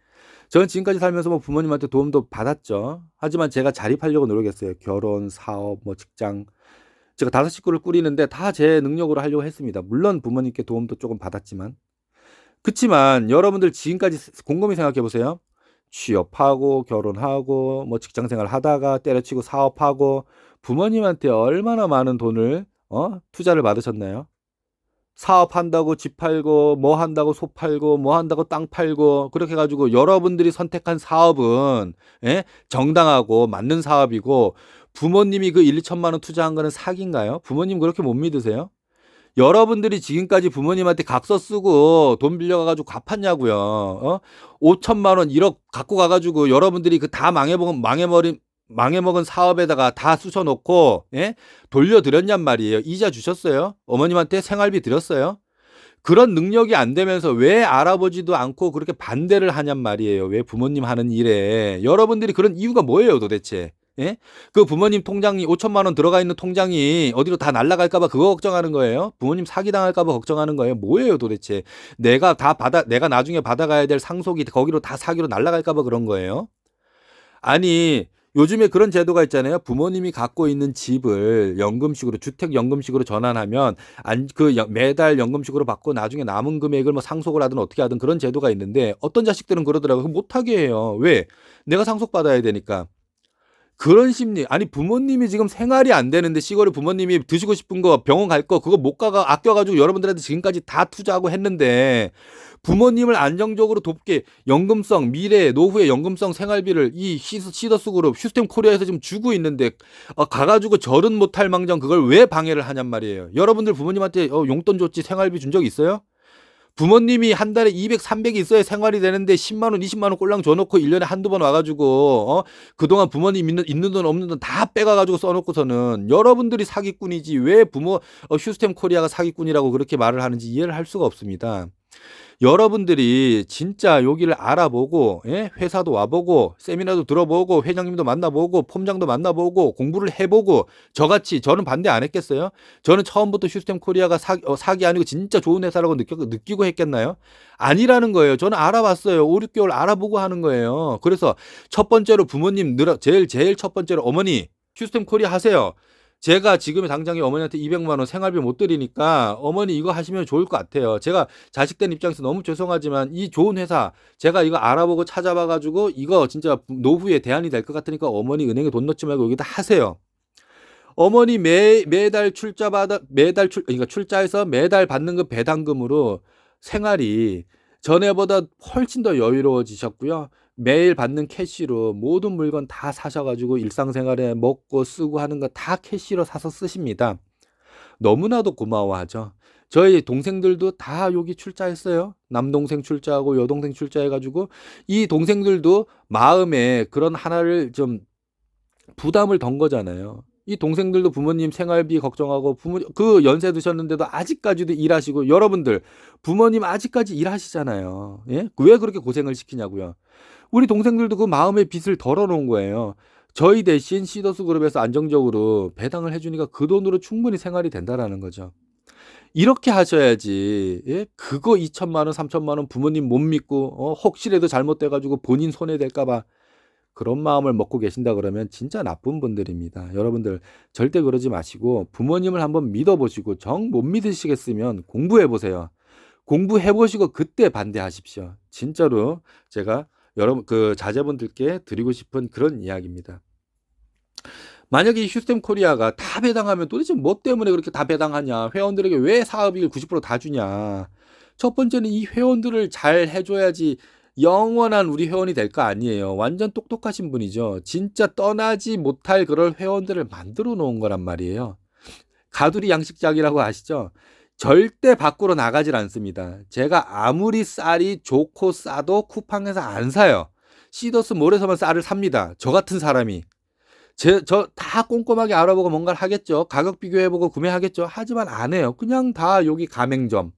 저는 지금까지 살면서 뭐 부모님한테 도움도 받았죠. 하지만 제가 자립하려고 노력했어요. 결혼, 사업, 뭐 직장. 제가 다섯 식구를 꾸리는데 다 제 능력으로 하려고 했습니다. 물론 부모님께 도움도 조금 받았지만. 그치만 여러분들 지금까지 곰곰이 생각해 보세요. 취업하고 결혼하고 뭐 직장생활 하다가 때려치고 사업하고 부모님한테 얼마나 많은 돈을 투자를 받으셨나요? 사업한다고 집 팔고 뭐 한다고 소 팔고 뭐 한다고 땅 팔고 그렇게 해가지고 여러분들이 선택한 사업은, 예? 정당하고 맞는 사업이고, 부모님이 그 1, 2천만 원 투자한 거는 사기인가요? 부모님 그렇게 못 믿으세요? 여러분들이 지금까지 부모님한테 각서 쓰고 돈 빌려가가지고 갚았냐고요. 5천만 원, 1억 갖고 가가지고 여러분들이 그 다 망해먹은 사업에다가 다 쑤셔놓고, 예? 돌려드렸냔 말이에요. 이자 주셨어요? 어머님한테 생활비 드렸어요? 그런 능력이 안 되면서 왜 알아보지도 않고 그렇게 반대를 하냔 말이에요. 왜 부모님 하는 일에. 여러분들이 그런 이유가 뭐예요 도대체? 예? 그 부모님 통장이 5천만 원 들어가 있는 통장이 어디로 다 날아갈까봐 그거 걱정하는 거예요? 부모님 사기당할까봐 걱정하는 거예요? 뭐예요 도대체? 내가 나중에 받아가야 될 상속이 거기로 다 사기로 날아갈까봐 그런 거예요? 아니, 요즘에 그런 제도가 있잖아요. 부모님이 갖고 있는 집을 연금식으로, 주택연금식으로 전환하면 매달 연금식으로 받고 나중에 남은 금액을 뭐 상속을 하든 어떻게 하든 그런 제도가 있는데, 어떤 자식들은 그러더라고요. 못하게 해요. 왜? 내가 상속받아야 되니까. 그런 심리. 아니, 부모님이 지금 생활이 안 되는데, 시골에 부모님이 드시고 싶은 거, 병원 갈 거, 그거 못 가가 아껴가지고 여러분들한테 지금까지 다 투자하고 했는데, 부모님을 안정적으로 돕게 연금성, 미래, 노후의 연금성 생활비를 이 시더스 그룹, 휴스템 코리아에서 지금 주고 있는데, 가가지고 절은 못할 망정 그걸 왜 방해를 하냔 말이에요. 여러분들 부모님한테 용돈 줬지 생활비 준 적 있어요? 부모님이 한 달에 200, 300이 있어야 생활이 되는데 10만 원, 20만 원 꼴랑 줘놓고 1년에 한두 번 와가지고 그동안 부모님 있는 돈 없는 돈 다 빼가가지고 써놓고서는, 여러분들이 사기꾼이지 왜 휴스템 코리아가 사기꾼이라고 그렇게 말을 하는지 이해를 할 수가 없습니다. 여러분들이 진짜 여기를 알아보고, 예? 회사도 와보고 세미나도 들어보고 회장님도 만나보고 폼장도 만나보고 공부를 해보고, 저는 반대 안 했겠어요? 저는 처음부터 휴스템 코리아가 사기 아니고 진짜 좋은 회사라고 느끼고 했겠나요? 아니라는 거예요. 저는 알아봤어요. 5, 6개월 알아보고 하는 거예요. 그래서 첫 번째로 부모님 제일 첫 번째로, 어머니 휴스템 코리아 하세요. 제가 지금 당장에 어머니한테 200만 원 생활비 못 드리니까 어머니 이거 하시면 좋을 것 같아요. 제가 자식된 입장에서 너무 죄송하지만 이 좋은 회사 제가 이거 알아보고 찾아봐 가지고 이거 진짜 노후에 대안이 될 것 같으니까 어머니 은행에 돈 넣지 말고 여기다 하세요. 어머니 매달 그러니까 출자해서 매달 받는 그 배당금으로 생활이 전에보다 훨씬 더 여유로워지셨고요. 매일 받는 캐시로 모든 물건 다 사셔가지고 일상생활에 먹고 쓰고 하는 거 다 캐시로 사서 쓰십니다. 너무나도 고마워하죠. 저희 동생들도 다 여기 출자했어요. 남동생 출자하고 여동생 출자해가지고 이 동생들도 마음에 그런 하나를 좀 부담을 던 거잖아요. 이 동생들도 부모님 생활비 걱정하고 그 연세 드셨는데도 아직까지도 일하시고 여러분들 부모님 아직까지 일하시잖아요. 예? 왜 그렇게 고생을 시키냐고요. 우리 동생들도 그 마음의 빚을 덜어놓은 거예요. 저희 대신 시더스 그룹에서 안정적으로 배당을 해주니까 그 돈으로 충분히 생활이 된다라는 거죠. 이렇게 하셔야지. 예? 그거 2천만 원, 3천만 원 부모님 못 믿고 혹시라도 잘못돼가지고 본인 손해될까봐 그런 마음을 먹고 계신다 그러면 진짜 나쁜 분들입니다. 여러분들 절대 그러지 마시고 부모님을 한번 믿어보시고 정 못 믿으시겠으면 공부해보세요. 공부해보시고 그때 반대하십시오. 진짜로 제가 여러분 그 자제분들께 드리고 싶은 그런 이야기입니다. 만약에 휴스템 코리아가 다 배당하면 도대체 뭐 때문에 그렇게 다 배당하냐? 회원들에게 왜 사업이익 90%다 주냐? 첫 번째는 이 회원들을 잘 해줘야지 영원한 우리 회원이 될 거 아니에요. 완전 똑똑하신 분이죠. 진짜 떠나지 못할 그런 회원들을 만들어 놓은 거란 말이에요. 가두리 양식장이라고 아시죠? 절대 밖으로 나가질 않습니다. 제가 아무리 쌀이 좋고 싸도 쿠팡에서 안 사요. 시더스 몰에서만 쌀을 삽니다. 저 같은 사람이. 저 다 꼼꼼하게 알아보고 뭔가를 하겠죠. 가격 비교해보고 구매하겠죠. 하지만 안 해요. 그냥 다 여기 가맹점.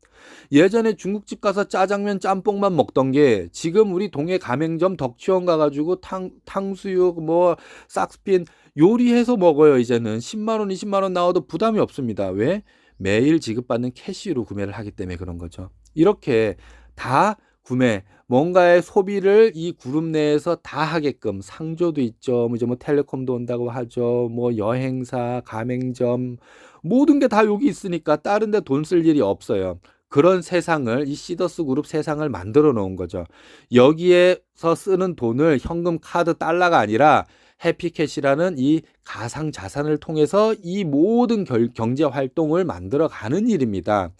예전에 중국집 가서 짜장면 짬뽕만 먹던 게 지금 우리 동해 가맹점 덕치원 가가지고 탕수육 뭐 싹스핀 요리해서 먹어요. 이제는 10만 원, 20만 원 나와도 부담이 없습니다. 왜? 매일 지급받는 캐시로 구매를 하기 때문에 그런 거죠. 이렇게 다 구매, 뭔가의 소비를 이 그룹 내에서 다 하게끔 상조도 있죠. 뭐 이제 뭐 텔레콤도 온다고 하죠. 뭐 여행사, 가맹점 모든 게 다 여기 있으니까 다른 데 돈 쓸 일이 없어요. 그런 세상을 이 시더스 그룹 세상을 만들어 놓은 거죠. 여기에서 쓰는 돈을 현금 카드 달러가 아니라 해피캐시라는 이 가상 자산을 통해서 이 모든 경제 활동을 만들어 가는 일입니다.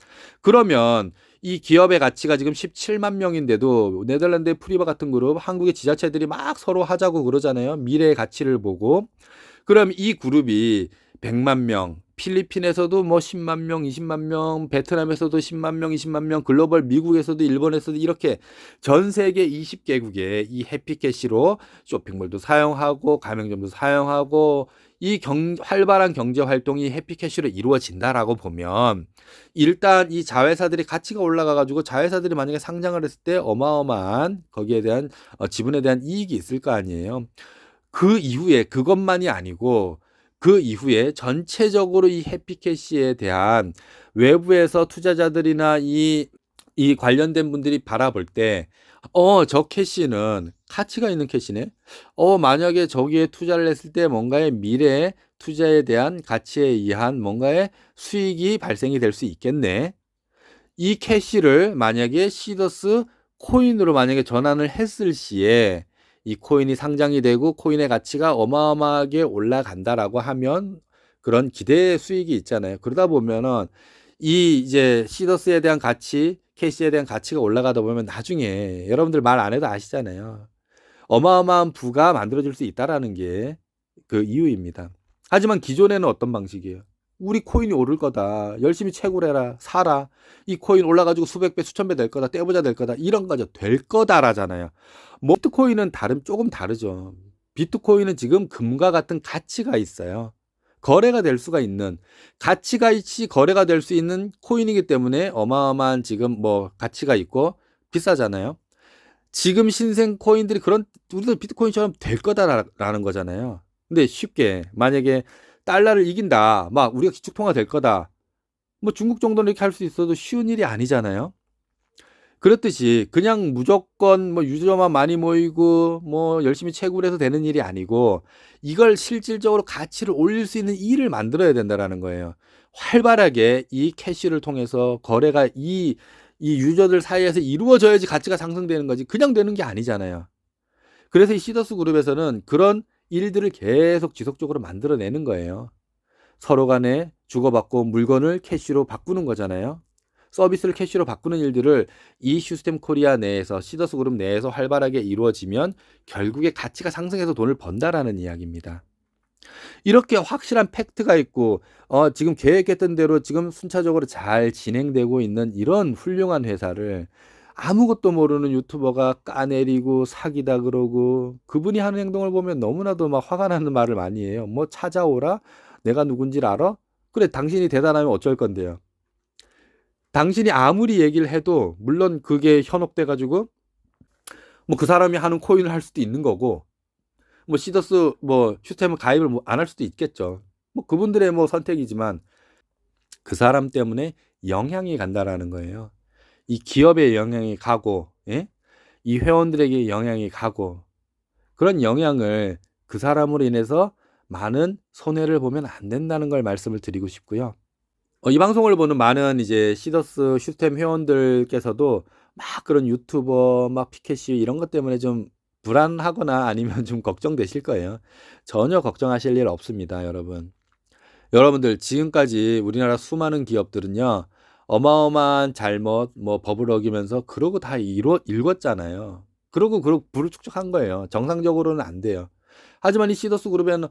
그러면 이 기업의 가치가 지금 17만 명인데도 네덜란드의 프리바 같은 그룹, 한국의 지자체들이 막 서로 하자고 그러잖아요. 미래의 가치를 보고. 그럼 이 그룹이 100만 명, 필리핀에서도 뭐 10만 명, 20만 명, 베트남에서도 10만 명, 20만 명, 글로벌 미국에서도 일본에서도 이렇게 전 세계 20개국에 이 해피캐시로 쇼핑몰도 사용하고 가맹점도 사용하고 이 활발한 경제 활동이 해피캐시로 이루어진다라고 보면 일단 이 자회사들이 가치가 올라가 가지고 자회사들이 만약에 상장을 했을 때 어마어마한 거기에 대한 지분에 대한 이익이 있을 거 아니에요. 그 이후에 그것만이 아니고 그 이후에 전체적으로 이 해피캐시에 대한 외부에서 투자자들이나 이 관련된 분들이 바라볼 때, 저 캐시는 가치가 있는 캐시네. 만약에 저기에 투자를 했을 때 뭔가의 미래 투자에 대한 가치에 의한 뭔가의 수익이 발생이 될 수 있겠네. 이 캐시를 만약에 시더스 코인으로 만약에 전환을 했을 시에 이 코인이 상장이 되고 코인의 가치가 어마어마하게 올라간다라고 하면 그런 기대 수익이 있잖아요. 그러다 보면은 이 이제 시더스에 대한 가치, 캐시에 대한 가치가 올라가다 보면 나중에 여러분들 말 안 해도 아시잖아요. 어마어마한 부가 만들어질 수 있다라는 게 그 이유입니다. 하지만 기존에는 어떤 방식이에요? 우리 코인이 오를 거다. 열심히 채굴해라. 사라. 이 코인 올라가지고 수백 배, 수천 배 될 거다. 떼보자 될 거다. 이런 거죠. 될 거다라잖아요. 뭐 비트코인은 조금 다르죠. 비트코인은 지금 금과 같은 가치가 있어요. 거래가 될 수가 있는 가치가 있이 거래가 될 수 있는 코인이기 때문에 어마어마한 지금 뭐 가치가 있고 비싸잖아요. 지금 신생 코인들이 그런 우리도 비트코인처럼 될 거다라는 거잖아요. 근데 쉽게 만약에 달러를 이긴다, 막 우리가 기축통화 될 거다. 뭐 중국 정도는 이렇게 할 수 있어도 쉬운 일이 아니잖아요. 그렇듯이 그냥 무조건 뭐 유저만 많이 모이고 뭐 열심히 채굴해서 되는 일이 아니고 이걸 실질적으로 가치를 올릴 수 있는 일을 만들어야 된다라는 거예요. 활발하게 이 캐시를 통해서 거래가 이 유저들 사이에서 이루어져야지 가치가 상승되는 거지 그냥 되는 게 아니잖아요. 그래서 이 시더스 그룹에서는 그런 일들을 계속 지속적으로 만들어내는 거예요. 서로 간에 주고받고 물건을 캐시로 바꾸는 거잖아요. 서비스를 캐시로 바꾸는 일들을 이 시스템 코리아 내에서 시더스 그룹 내에서 활발하게 이루어지면 결국에 가치가 상승해서 돈을 번다라는 이야기입니다. 이렇게 확실한 팩트가 있고 지금 계획했던 대로 지금 순차적으로 잘 진행되고 있는 이런 훌륭한 회사를 아무것도 모르는 유튜버가 까내리고 사기다 그러고 그분이 하는 행동을 보면 너무나도 막 화가 나는 말을 많이 해요. 뭐 찾아오라? 내가 누군지를 알아? 그래 당신이 대단하면 어쩔 건데요. 당신이 아무리 얘기를 해도 물론 그게 현혹돼 가지고 뭐 그 사람이 하는 코인을 할 수도 있는 거고 뭐 시더스 뭐 슈템을 가입을 뭐 안 할 수도 있겠죠. 뭐 그분들의 뭐 선택이지만 그 사람 때문에 영향이 간다라는 거예요. 이 기업에 영향이 가고 예? 이 회원들에게 영향이 가고 그런 영향을 그 사람으로 인해서 많은 손해를 보면 안 된다는 걸 말씀을 드리고 싶고요. 이 방송을 보는 많은 이제 시더스 슈템 회원들께서도 막 그런 유튜버 막 피켓이 이런 것 때문에 좀 불안하거나 아니면 좀 걱정되실 거예요. 전혀 걱정하실 일 없습니다, 여러분. 여러분들 지금까지 우리나라 수많은 기업들은요. 어마어마한 잘못 뭐 법을 어기면서 그러고 다 일궜잖아요. 그러고 부르축축한 거예요. 정상적으로는 안 돼요. 하지만 이 시더스 그룹에는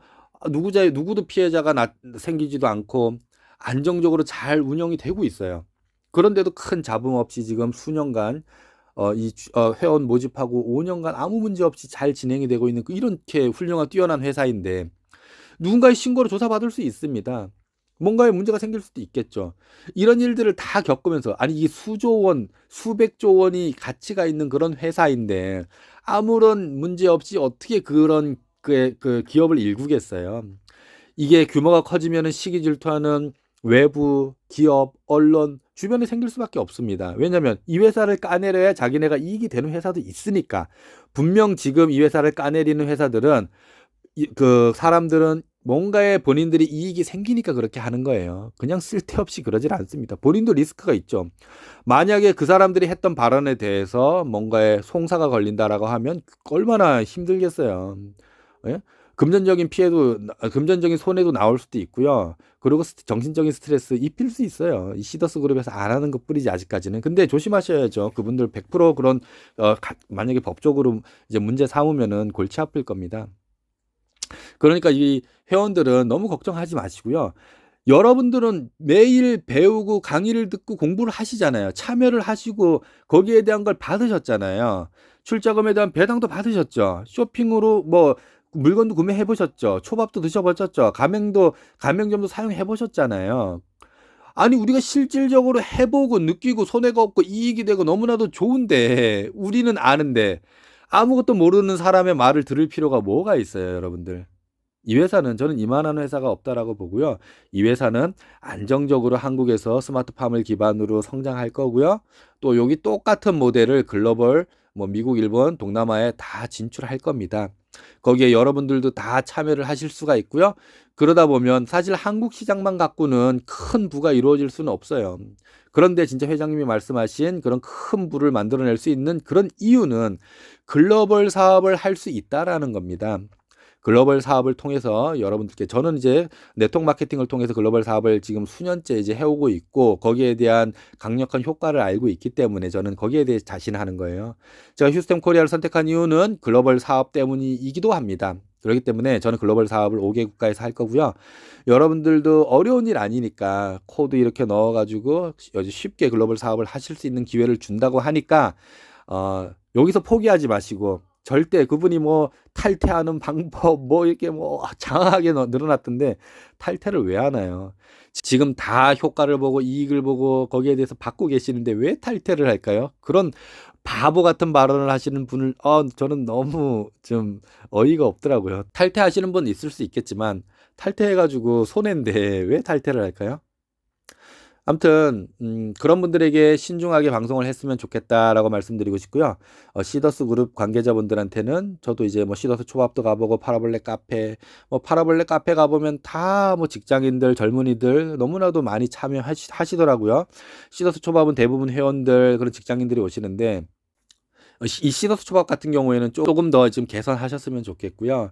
누구도 피해자가 생기지도 않고 안정적으로 잘 운영이 되고 있어요. 그런데도 큰 잡음 없이 지금 수년간 회원 모집하고 5년간 아무 문제 없이 잘 진행이 되고 있는 이렇게 훌륭한 뛰어난 회사인데 누군가의 신고로 조사받을 수 있습니다. 뭔가에 문제가 생길 수도 있겠죠. 이런 일들을 다 겪으면서 아니 이게 수조 원, 수백조 원이 가치가 있는 그런 회사인데 아무런 문제 없이 어떻게 그런 그 기업을 일구겠어요. 이게 규모가 커지면은 시기 질투하는 외부 기업, 언론 주변에 생길 수밖에 없습니다. 왜냐하면 이 회사를 까내려야 자기네가 이익이 되는 회사도 있으니까. 분명 지금 이 회사를 까내리는 회사들은 그 사람들은 뭔가에 본인들이 이익이 생기니까 그렇게 하는 거예요. 그냥 쓸데없이 그러질 않습니다. 본인도 리스크가 있죠. 만약에 그 사람들이 했던 발언에 대해서 뭔가에 송사가 걸린다라고 하면 얼마나 힘들겠어요. 예? 금전적인 피해도 금전적인 손해도 나올 수도 있고요. 그리고 정신적인 스트레스 입힐 수 있어요. 이 시더스 그룹에서 안 하는 것뿐이지 아직까지는. 근데 조심하셔야죠. 그분들 100% 그런 만약에 법적으로 이제 문제 삼으면은 골치 아플 겁니다. 그러니까 이 회원들은 너무 걱정하지 마시고요. 여러분들은 매일 배우고 강의를 듣고 공부를 하시잖아요. 참여를 하시고 거기에 대한 걸 받으셨잖아요. 출자금에 대한 배당도 받으셨죠. 쇼핑으로 뭐 물건도 구매해 보셨죠. 초밥도 드셔 보셨죠. 가맹점도 사용해 보셨잖아요. 아니 우리가 실질적으로 해보고 느끼고 손해가 없고 이익이 되고 너무나도 좋은데 우리는 아는데 아무것도 모르는 사람의 말을 들을 필요가 뭐가 있어요, 여러분들. 이 회사는 저는 이만한 회사가 없다라고 보고요. 이 회사는 안정적으로 한국에서 스마트팜을 기반으로 성장할 거고요. 또 여기 똑같은 모델을 글로벌 뭐 미국, 일본, 동남아에 다 진출할 겁니다. 거기에 여러분들도 다 참여를 하실 수가 있고요. 그러다 보면 사실 한국 시장만 갖고는 큰 부가 이루어질 수는 없어요. 그런데 진짜 회장님이 말씀하신 그런 큰 부를 만들어낼 수 있는 그런 이유는 글로벌 사업을 할 수 있다라는 겁니다. 글로벌 사업을 통해서 여러분들께 저는 이제 네트워크 마케팅을 통해서 글로벌 사업을 지금 수년째 이제 해오고 있고 거기에 대한 강력한 효과를 알고 있기 때문에 저는 거기에 대해 자신하는 거예요. 제가 휴스템 코리아를 선택한 이유는 글로벌 사업 때문이기도 합니다. 그렇기 때문에 저는 글로벌 사업을 5개 국가에서 할 거고요. 여러분들도 어려운 일 아니니까 코드 이렇게 넣어가지고 쉽게 글로벌 사업을 하실 수 있는 기회를 준다고 하니까 여기서 포기하지 마시고 절대 그분이 뭐 탈퇴하는 방법 뭐 이렇게 뭐 장황하게 늘어났던데 탈퇴를 왜 하나요? 지금 다 효과를 보고 이익을 보고 거기에 대해서 받고 계시는데 왜 탈퇴를 할까요? 그런 바보 같은 발언을 하시는 분을 저는 너무 좀 어이가 없더라고요. 탈퇴하시는 분 있을 수 있겠지만 탈퇴해가지고 손해인데 왜 탈퇴를 할까요? 아무튼 그런 분들에게 신중하게 방송을 했으면 좋겠다라고 말씀드리고 싶고요. 시더스 그룹 관계자분들한테는 저도 이제 뭐 시더스 초밥도 가보고 파라볼레 카페, 뭐 파라볼레 카페 가보면 다 뭐 직장인들, 젊은이들 너무나도 많이 참여하시더라고요. 시더스 초밥은 대부분 회원들, 그런 직장인들이 오시는데 이 시더스 초밥 같은 경우에는 조금 더 좀 개선하셨으면 좋겠고요.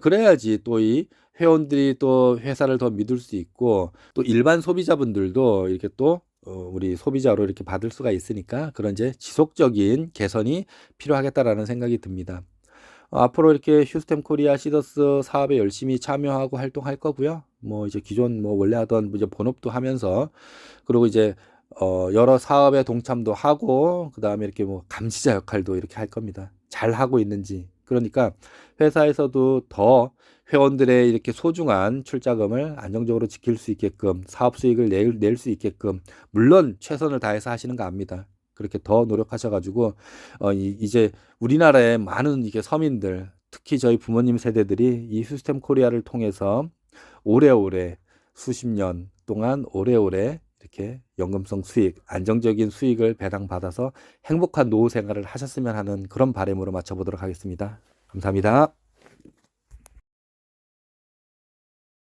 그래야지 또 이 회원들이 또 회사를 더 믿을 수 있고, 또 일반 소비자분들도 이렇게 또 우리 소비자로 이렇게 받을 수가 있으니까, 그런 이제 지속적인 개선이 필요하겠다라는 생각이 듭니다. 앞으로 이렇게 휴스템 코리아 시더스 사업에 열심히 참여하고 활동할 거고요. 뭐 이제 기존 뭐 원래 하던 이제 본업도 하면서, 그리고 이제 여러 사업에 동참도 하고, 그다음에 이렇게 뭐 감시자 역할도 이렇게 할 겁니다. 잘 하고 있는지. 그러니까 회사에서도 더 회원들의 이렇게 소중한 출자금을 안정적으로 지킬 수 있게끔, 사업 수익을 낼 수 있게끔, 물론 최선을 다해서 하시는 거 압니다. 그렇게 더 노력하셔가지고 이제 우리나라의 많은 이게 서민들, 특히 저희 부모님 세대들이 이 시스템 코리아를 통해서 오래오래 수십 년 동안 오래오래 이렇게 연금성 수익, 안정적인 수익을 배당받아서 행복한 노후 생활을 하셨으면 하는 그런 바람으로 맞춰보도록 하겠습니다. 감사합니다.